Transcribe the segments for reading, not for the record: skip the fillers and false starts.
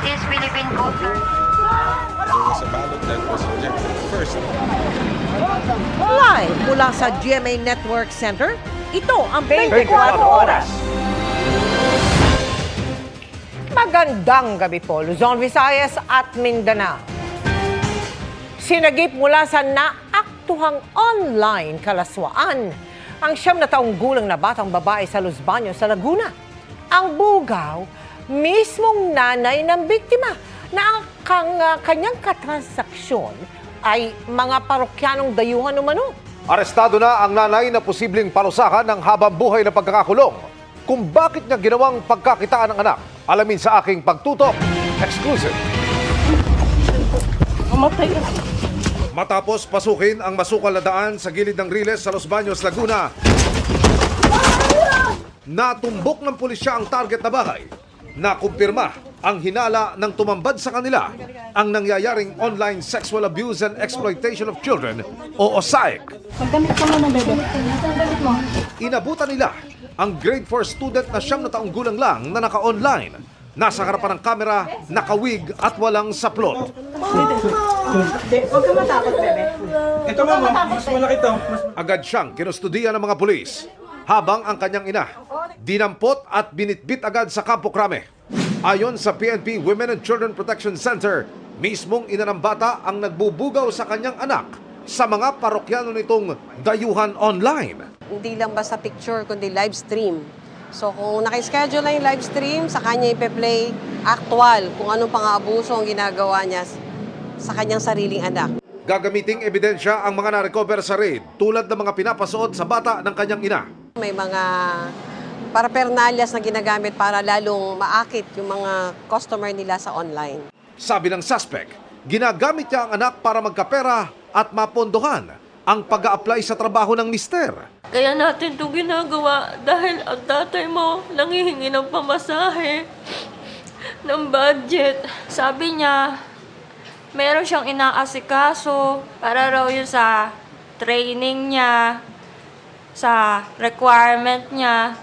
is Philippine voter. There was a ballot that was rejected first. Live mula sa GMA Network Center, ito ang 24 Oras. Magandang gabi po, Luzon, Visayas at Mindanao. Sinagip mula sa naaktuhang online kalaswaan ang 9 na taong gulang na batang babae sa Los Baños sa Laguna. Ang bugaw, mismong nanay ng biktima na ang kanyang katransaksyon ay mga parokyanong dayuhan umano. Arestado na ang nanay na posibleng parusahan ng habang buhay na pagkakakulong. Kung bakit niya ginawang pagkakitaan ng anak, alamin sa aking pagtutok. Exclusive. Matapos pasukin ang masukal na daan sa gilid ng Riles sa Los Baños, Laguna, natumbok ng pulisya ang target na bahay. Nakumpirma ang hinala ng tumambad sa kanila ang nangyayaring online sexual abuse and exploitation of children o OSAIC. Magdamit ka muna, bebe. Damit mo. Inabutan nila ang grade 4 student na 9 na taong gulang lang na naka-online. Nasa harapan ng kamera, nakawig at walang saplot. Huwag ka matakot, bebe. Ito mama, mas malaki to. Agad siyang kinustudiya ng mga pulis. Habang ang kanyang ina, dinampot at binitbit agad sa Campo Crame. Ayon sa PNP Women and Children Protection Center, mismong ina ng bata ang nagbubugaw sa kanyang anak sa mga parokyano nitong dayuhan online. Hindi lang basta picture, kundi live stream. So kung nakaschedule na yung live stream, sa kanya ipe-play actual kung anong pang-aabuso ang ginagawa niya sa kanyang sariling anak. Gagamiting ebidensya ang mga na-recover sa raid tulad ng mga pinapasuot sa bata ng kanyang ina. May mga parapernalyas na ginagamit para lalong maakit yung mga customer nila sa online. Sabi ng suspect, ginagamit niya ang anak para magkapera at mapondohan ang pag-a-apply sa trabaho ng mister. Kaya natin ito ginagawa dahil ang tatay mo nangihingi ng pamasahe, ng budget. Sabi niya, meron siyang inaasikaso para raw yun sa training niya, sa requirement niya.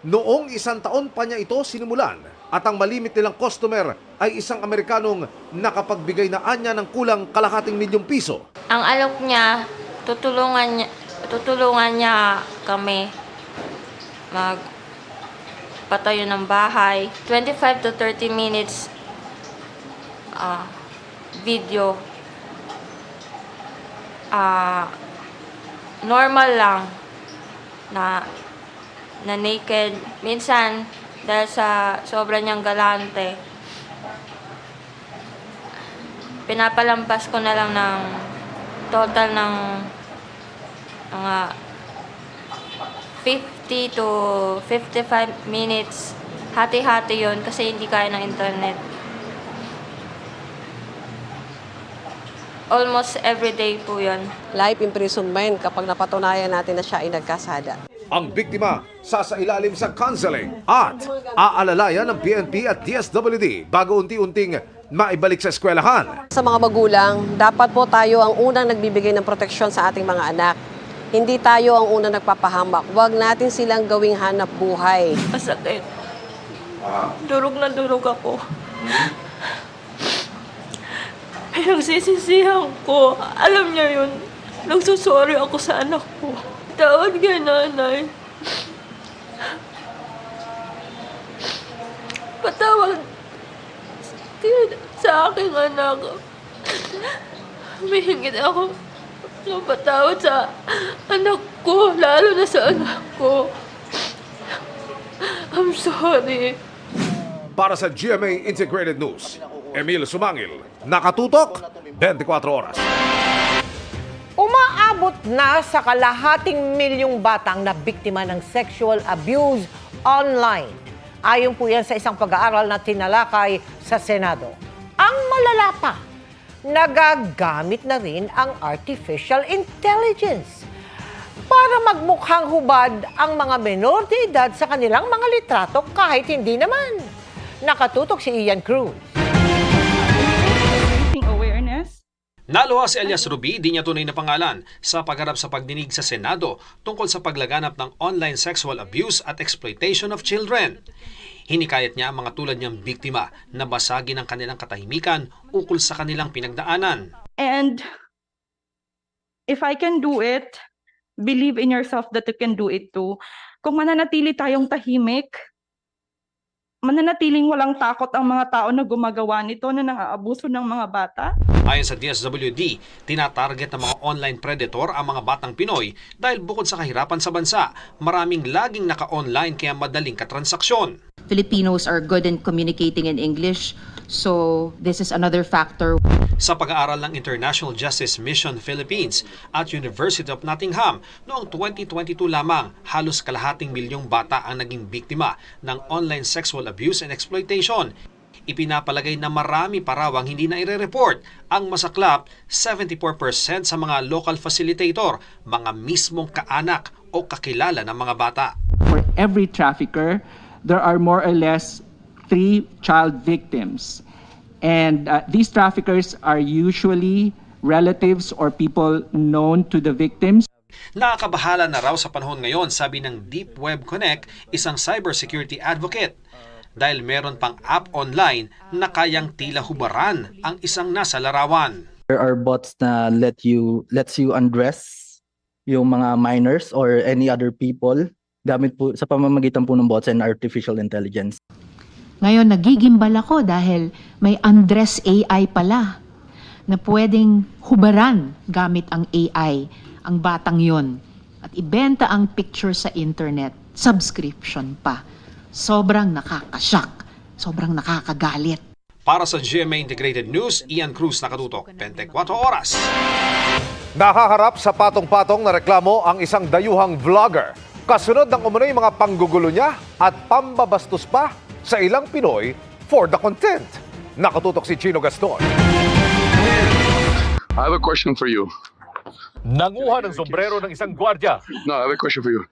Noong 1 taon pa niya ito sinimulan at ang malimit nilang customer ay isang Amerikanong nakapagbigay na anya ng kulang ₱250,000. Ang alok niya, tutulungan niya kami magpatayo ng bahay. 25 to 30 minutes video. Normal lang na naked. Minsan, dahil sa sobra niyang galante, pinapalampas ko na lang ng total ng mga 50 to 55 minutes. Hati-hati yon kasi hindi kaya ng internet. Almost everyday po yon. Life imprisonment kapag napatunayan natin na siya ay nagkasada. Ang biktima sasailalim sa counseling at aalalayan ng PNP at DSWD bago unti-unting maibalik sa eskwelahan. Sa mga magulang, dapat po tayo ang unang nagbibigay ng proteksyon sa ating mga anak. Hindi tayo ang unang nagpapahamak. Huwag natin silang gawing hanap buhay. Masakit. Durog na durog ako. Pinagsisisihan ko. Alam niya yun. Nagsusorry ako sa anak ko. Tawad kay nanay. Patawad sa aking anak. Humihingit ako ng patawad sa anak ko, lalo na sa anak ko. I'm sorry. Para sa GMA Integrated News, Emil Sumangil, nakatutok 24 oras. Umaabot na sa kalahating milyong batang na biktima ng sexual abuse online. Ayon po yan sa isang pag-aaral na tinalakay sa Senado. Ang malala pa, nagagamit na rin ang artificial intelligence para magmukhang hubad ang mga menor de edad sa kanilang mga litrato kahit hindi naman. Nakatutok si Ian Cruz. Awareness. Naluwas si Elias Ruby, di niya tunay na pangalan, sa pagharap sa pagdinig sa Senado tungkol sa paglaganap ng online sexual abuse at exploitation of children. Hinikayat niya ang mga tulad niyang biktima na basagin ang kanilang katahimikan ukol sa kanilang pinagdaanan. And if I can do it, believe in yourself that you can do it too. Kung mananatili tayong tahimik, mananatiling walang takot ang mga tao na gumagawa nito, na nang-aabuso ng mga bata. Ayon sa DSWD, tinatarget ng mga online predator ang mga batang Pinoy dahil bukod sa kahirapan sa bansa, maraming laging naka-online kaya madaling katransaksyon. Filipinos are good in communicating in English, so this is another factor. Sa pag-aaral ng International Justice Mission Philippines at University of Nottingham, noong 2022 lamang, halos kalahating milyong bata ang naging biktima ng online sexual abuse and exploitation. Ipinapalagay na marami pa raw ang hindi na ire-report. Ang masaklap, 74% sa mga local facilitator, mga mismong kaanak o kakilala ng mga bata. For every trafficker, there are more or less 3 child victims. And these traffickers are usually relatives or people known to the victims. Nakakabahala na raw sa panahon ngayon, sabi ng Deep Web Connect, isang cybersecurity advocate. Dahil meron pang app online na kayang tila hubaran ang isang nasa larawan. There are bots na lets you undress yung mga minors or any other people gamit po sa pamamagitan po ng bots and artificial intelligence. Ngayon, nagigimbal ako dahil may undress AI pala na pwedeng hubaran gamit ang AI, ang batang yon, at ibenta ang picture sa internet, subscription pa. Sobrang nakakashock, sobrang nakakagalit. Para sa GMA Integrated News, Ian Cruz, nakatutok, 24 oras. Nakaharap sa patong-patong na reklamo ang isang dayuhang vlogger. Kasunod ng umunoy mga panggugulo niya at pambabastos pa sa ilang Pinoy for the content. Nakatutok si Chino Gaston. I have a question for you. Nanguha ng sombrero ng isang gwardya. No, I have a question for you.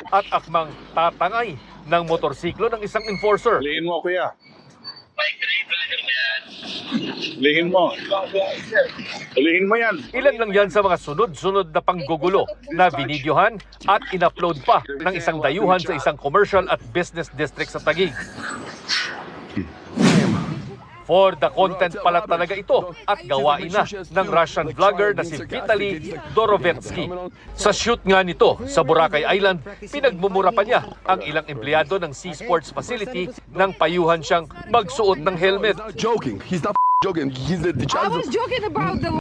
At akmang tatangay ng motorsiklo ng isang enforcer. Lihin mo, kuya. Lihin mo. Lihin mo yan. Ilan lang yan sa mga sunod-sunod na panggugulo na binidyohan at in-upload pa ng isang dayuhan sa isang commercial at business district sa Taguig. For the content pala talaga ito at gawain na ng Russian vlogger na si Vitaly Dorovetsky. Sa shoot nga nito sa Boracay Island, pinagmumura pa niya ang ilang empleyado ng Sea Sports Facility nang payuhan siyang magsuot ng helmet. Joking. He's not joking. He's the I was joking about the...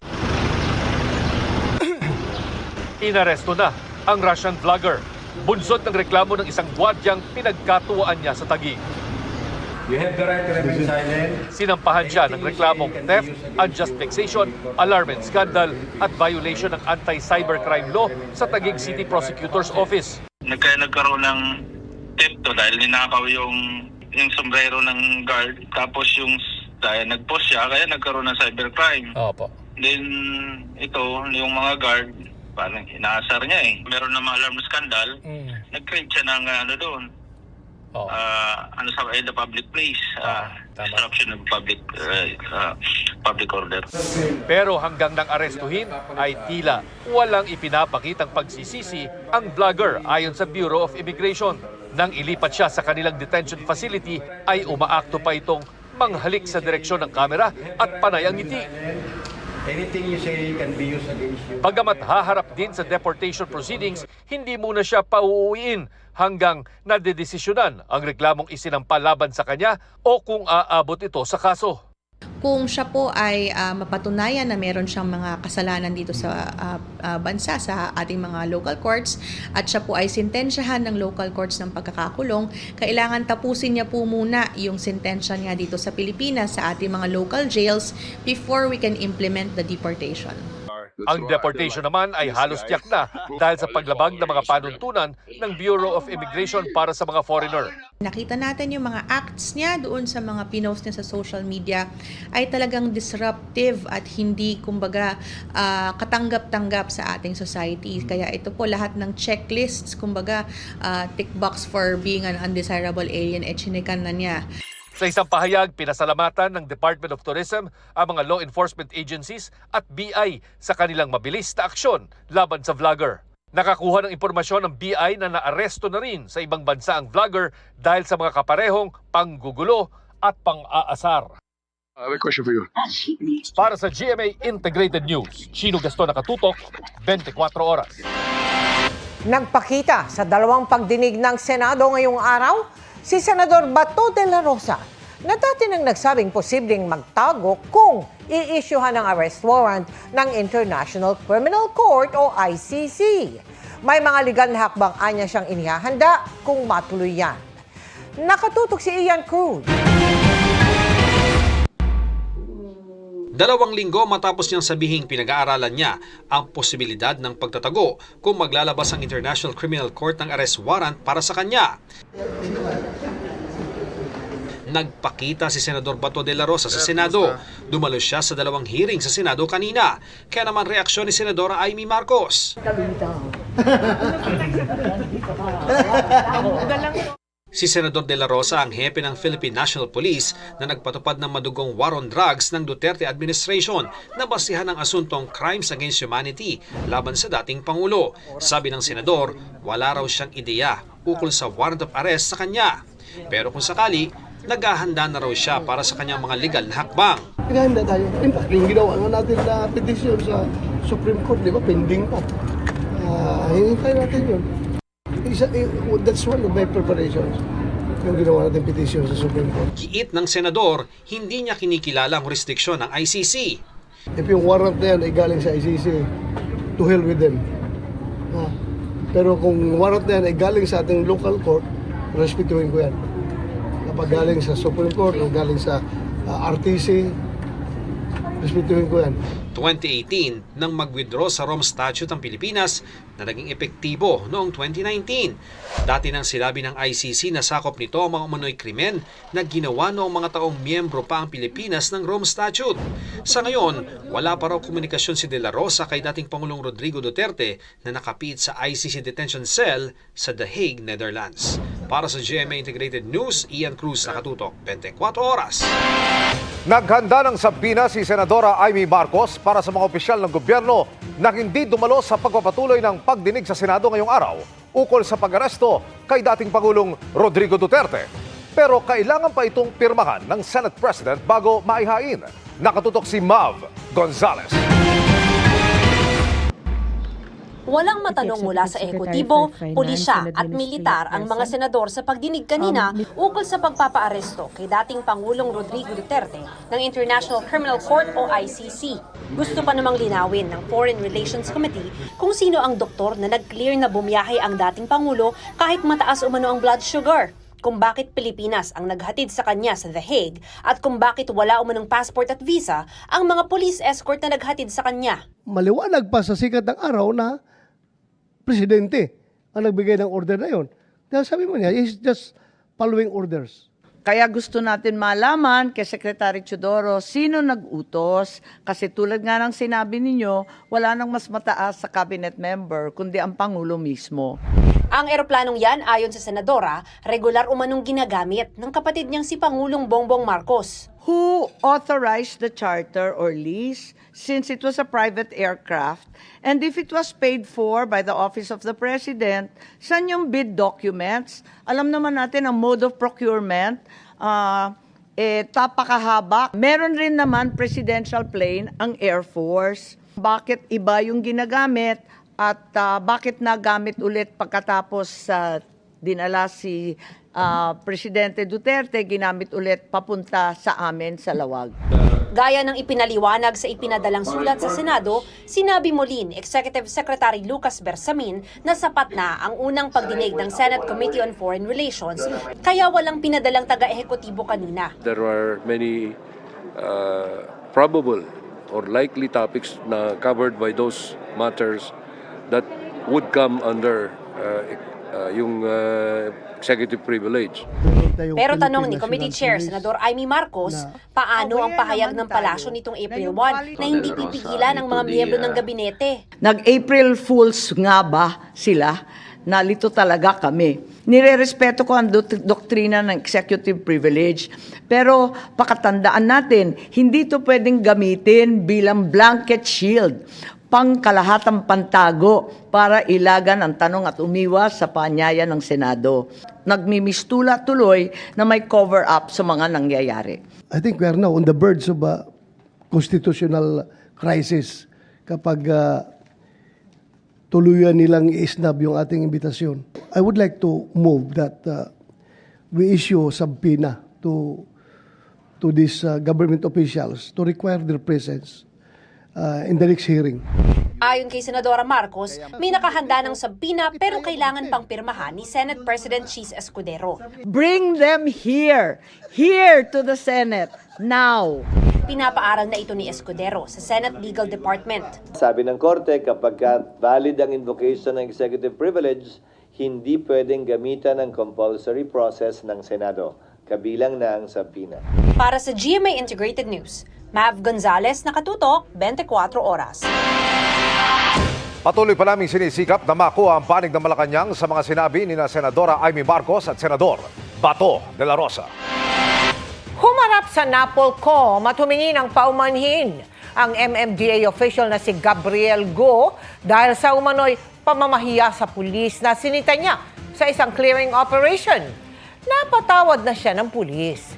Inaresto na ang Russian vlogger. Bunsod ng reklamo ng isang gwardyang pinagkatuwaan niya sa Taguig. You have the right to remain silent. Sinampahan siya ng reklamong theft, unjust vexation, alarm and scandal at violation ng anti-cybercrime law sa Taguig City Prosecutor's Office. Nagkaroon ng theft to dahil ninakaw yung sombrero ng guard, tapos dahil nag-post siya kaya nagkaroon ng cybercrime. Opo. Then ito, yung mga guard, parang inaasar niya eh. Meron na mga alarm scandal, nag-create siya ng doon. Sa the public place, disruption of public order. Pero hanggang nang arestuhin ay tila walang ipinapakitang pagsisisi ang vlogger ayon sa Bureau of Immigration. Nang ilipat siya sa kanilang detention facility ay umaakto pa itong manghalik sa direksyon ng kamera at panay ang ngiti. Anything you say can be used against you. Bagamat haharap din sa deportation proceedings, hindi muna siya pauuwiin hanggang nadedesisyonan ang reklamong isinampa laban sa kanya o kung aabot ito sa kaso. Kung siya po ay mapatunayan na meron siyang mga kasalanan dito sa bansa, sa ating mga local courts, at siya po ay sintensyahan ng local courts ng pagkakakulong, kailangan tapusin niya po muna yung sentensya niya dito sa Pilipinas, sa ating mga local jails, before we can implement the deportation. Ang deportation naman ay halos tiyak na dahil sa paglabag ng mga panuntunan ng Bureau of Immigration para sa mga foreigner. Nakita natin yung mga acts niya doon sa mga pinost niya sa social media ay talagang disruptive at hindi kumbaga katanggap-tanggap sa ating society. Kaya ito po lahat ng checklists, kumbaga tick box for being an undesirable alien, chinikan na niya. Sa isang pahayag, pinasalamatan ng Department of Tourism ang mga law enforcement agencies at BI sa kanilang mabilis na aksyon laban sa vlogger. Nakakuha ng impormasyon ng BI na naaresto na rin sa ibang bansa ang vlogger dahil sa mga kaparehong panggugulo at pang-aasar. I have a question for you. Para sa GMA Integrated News, Chino Gaston Nakatutok, 24 oras. Nagpakita sa dalawang pagdinig ng Senado ngayong araw si Senador Bato de la Rosa na dati nang nagsabing posibleng magtago kung i-issuehan ng arrest warrant ng International Criminal Court o ICC. May mga legal na hakbang anya siyang inihahanda kung matuloy yan. Nakatutok si Ian Cruz. 2 linggo matapos niyang sabihing pinag-aaralan niya ang posibilidad ng pagtatago kung maglalabas ang International Criminal Court ng arrest warrant para sa kanya. Nagpakita si Senador Bato de la Rosa sa Senado. Dumalo siya sa 2 hearing sa Senado kanina. Kaya naman reaksyon ni Senadora Amy Marcos. Si Senador de la Rosa ang hepe ng Philippine National Police na nagpatupad ng madugong war on drugs ng Duterte administration na basihan ng asuntong crimes against humanity laban sa dating Pangulo. Sabi ng Senador, wala raw siyang ideya ukol sa warrant of arrest sa kanya. Pero kung sakali, naghahanda na raw siya para sa kanyang mga legal na hakbang. Naghahanda tayo. In fact, yung ginawa natin na petition sa Supreme Court, di ba, pending pa. Hinintay natin yun. That's one of my preparations. Yung ginawa natin petition sa Supreme Court. Giit ng Senador, hindi niya kinikilala ang jurisdiksyon ng ICC. If yung warrant na yan ay galing sa ICC, to hell with them. Pero kung warrant na yan ay galing sa ating local court, respetuhin ko yan. Kapag galing sa Supreme Court o galing sa RTC, respetuhin ko yan. 2018 nang mag-withdraw sa Rome Statute ang Pilipinas na naging epektibo noong 2019. Dati nang sinabi ng ICC na sakop nito ang mga umano'y krimen na ginawa noong mga taong miyembro pa ang Pilipinas ng Rome Statute. Sa ngayon, wala pa raw komunikasyon si De La Rosa kay dating Pangulong Rodrigo Duterte na nakapit sa ICC detention cell sa The Hague, Netherlands. Para sa GMA Integrated News, Ian Cruz, Nakatutok, 24 oras. Naghanda ng sabina si Senadora Amy Marcos para sa mga opisyal ng gobyerno na hindi dumalo sa pagpapatuloy ng pagdinig sa Senado ngayong araw ukol sa pag-aresto kay dating Pangulong Rodrigo Duterte. Pero kailangan pa itong pirmahan ng Senate President bago maihain. Nakatutok si Mav Gonzalez. Walang matanong mula sa ehekutibo, pulisya at militar ang mga senador sa pagdinig kanina ukol sa pagpapaaresto kay dating Pangulong Rodrigo Duterte ng International Criminal Court o ICC. Gusto pa namang linawin ng Foreign Relations Committee kung sino ang doktor na nag-clear na bumiyahe ang dating Pangulo kahit mataas umano ang blood sugar, kung bakit Pilipinas ang naghatid sa kanya sa The Hague at kung bakit wala umanong passport at visa ang mga police escort na naghatid sa kanya. Maliwanag pa sa sikat ng araw na presidente ang nagbigay ng order na yun. Dahil sabi mo niya, he's just following orders. Kaya gusto natin malaman kay Secretary Teodoro sino nag-utos kasi tulad nga ng sinabi ninyo, wala nang mas mataas sa cabinet member kundi ang Pangulo mismo. Ang eroplanong yan, ayon sa Senadora, regular umanong ginagamit ng kapatid niyang si Pangulong Bongbong Marcos. Who authorized the charter or lease since it was a private aircraft? And if it was paid for by the Office of the President, saan yung bid documents? Alam naman natin ang mode of procurement, tapakahaba. Meron rin naman presidential plane ang Air Force. Bakit iba yung ginagamit at bakit nagamit ulit pagkatapos dinala si Presidente Duterte, ginamit ulit papunta sa amin sa Lawag. Gaya ng ipinaliwanag sa ipinadalang sulat sa Senado, sinabi Molin, Executive Secretary Lucas Bersamin na sapat na ang unang pagdinig ng Senate Committee on Foreign Relations, kaya walang pinadalang taga-ehekutibo kanina. There are many probable or likely topics na covered by those matters that would come under yung executive privilege. Pero tanong ni Committee Chair Senador Amy Marcos, paano ang pahayag ng palasyo nitong April 1 na hindi pipigilan ng mga miyembro ng gabinete? Nag-April Fools nga ba sila? Nalito talaga kami. Nirerespeto ko ang doktrina ng executive privilege. Pero pakatandaan natin, hindi ito pwedeng gamitin bilang blanket shield pangkalahatang pantago para ilagan ang tanong at umiwas sa paanyaya ng Senado. Nagmimistula tuloy na may cover-up sa mga nangyayari. I think we are now on the verge of a constitutional crisis kapag tuluyan nilang i-snub yung ating imbitasyon. I would like to move that we issue subpoena to these government officials to require their presence in the next hearing. Ayon kay Senadora Marcos, may nakahanda ng sabina pero kailangan pang pirmahan ni Senate President Cheese Escudero. Bring them here to the Senate, now. Pinapaaral na ito ni Escudero sa Senate Legal Department. Sabi ng Korte, kapag valid ang invocation ng executive privilege, hindi pwedeng gamitan ng compulsory process ng Senado, kabilang na ang subpoena. Para sa GMA Integrated News, Mav Gonzalez, nakatutok, 24 oras. Patuloy pa namin sinisikap na makuha ang panig ng Malacanang sa mga sinabi ni na Senadora Amy Marcos at Senador Bato de la Rosa. Humarap sa NAPOLCOM at humingi ng paumanhin ang MMDA official na si Gabriel Go dahil sa umano'y pamamahiya sa pulis na sinita niya sa isang clearing operation. Napatawad na siya ng pulis.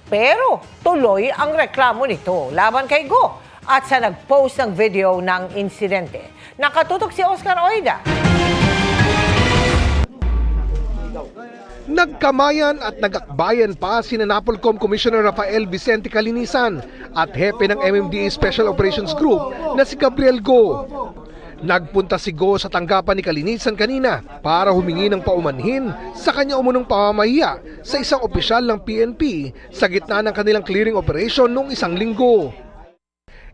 Pero tuloy ang reklamo nito laban kay Go at sa nag-post ng video ng insidente. Nakatutok si Oscar Oida. Nagkamayan at nagakbayan pa si NAPOLCOM Commissioner Rafael Vicente Calinisan at hepe ng MMDA Special Operations Group na si Gabriel Go. Nagpunta si Go sa tanggapan ni Calinisan kanina para humingi ng paumanhin sa kanya umunong pamamahiya sa isang opisyal ng PNP sa gitna ng kanilang clearing operation noong isang linggo.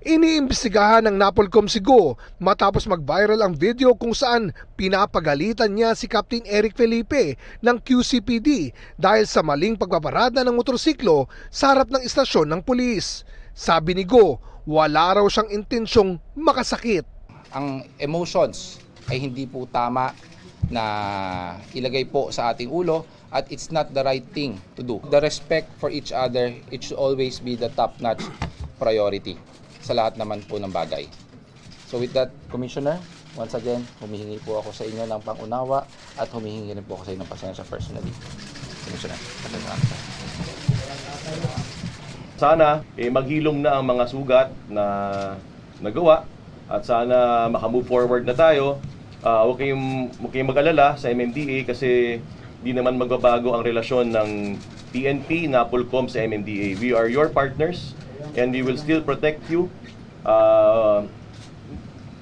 Iniimbestigahan ng NAPOLCOM si Go matapos mag-viral ang video kung saan pinapagalitan niya si Captain Eric Felipe ng QCPD dahil sa maling pagpaparada ng motorsiklo sa harap ng istasyon ng pulis. Sabi ni Go, wala raw siyang intensyong makasakit. Ang emotions ay hindi po tama na ilagay po sa ating ulo at it's not the right thing to do. The respect for each other, it should always be the top-notch priority sa lahat naman po ng bagay. So with that, Commissioner, once again, humihingi po ako sa inyo ng pangunawa at humihingi rin po ako sa inyo ng pasensya personally. Commissioner, sana maghilom na ang mga sugat na nagawa at sana makamove forward na tayo. Huwag kayong mag-alala sa MMDA kasi di naman magbabago ang relasyon ng PNP, NAPOLCOM sa MMDA. We are your partners and we will still protect you.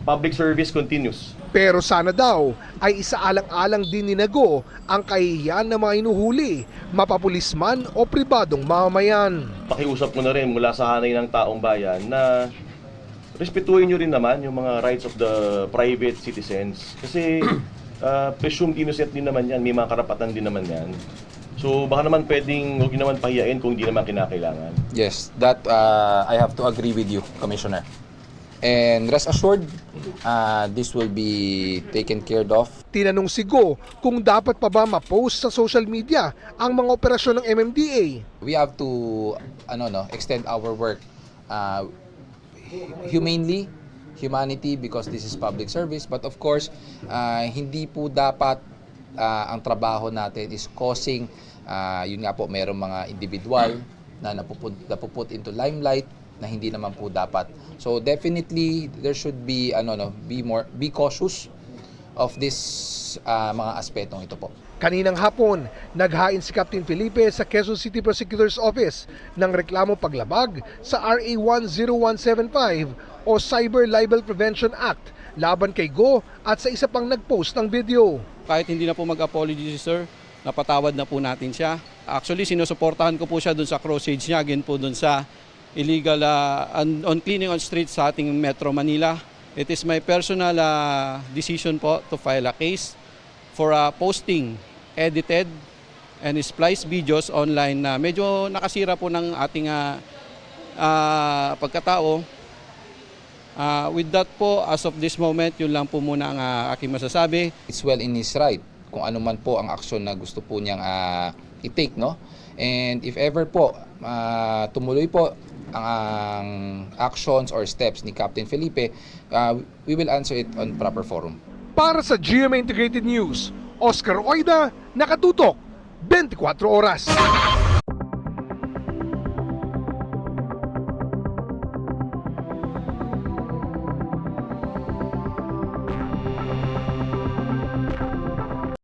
Public service continues. Pero sana daw ay isaalang-alang din ni Go ang kahihiyan ng mga inuhuli, mapapulisman o pribadong mamamayan. Pakiusap ko na rin mula sa hanay ng taong bayan na respetuhin nyo rin naman yung mga rights of the private citizens. Kasi presumed innocent din naman yan, may mga karapatan din naman yan. So baka naman pwedeng huwag nyo naman pahiyain kung di naman kinakailangan. yes, that I have to agree with you, Commissioner. And rest assured, this will be taken care of. Tinanong si Go kung dapat pa ba ma-post sa social media ang mga operasyon ng MMDA. We have to extend our work humanity because this is public service, but of course hindi po dapat ang trabaho natin is causing yun nga po, mayroong mga individual na napuput into limelight na hindi naman po dapat. So definitely there should be be cautious of this mga aspetong ito po. Kaninang hapon, naghain si Captain Felipe sa Quezon City Prosecutor's Office ng reklamo paglabag sa RA 10175 o Cyber Libel Prevention Act laban kay Go at sa isa pang nag-post ng video. Kahit hindi na po mag-apology si sir, napatawad na po natin siya. Actually, sinusuportahan ko po siya dun sa crossage niya, again po dun sa illegal on cleaning on streets sa ating Metro Manila. It is my personal decision po to file a case for posting edited and spliced videos online na medyo nakasira po ng ating pagkatao. With that po, as of this moment, yun lang po muna ang aking masasabi. It's well in his right kung ano man po ang aksyon na gusto po niyang i-take, no? And if ever po tumuloy po ang actions or steps ni Captain Felipe, we will answer it on proper forum. Para sa GMA Integrated News, Oscar Oida, nakatutok, 24 oras.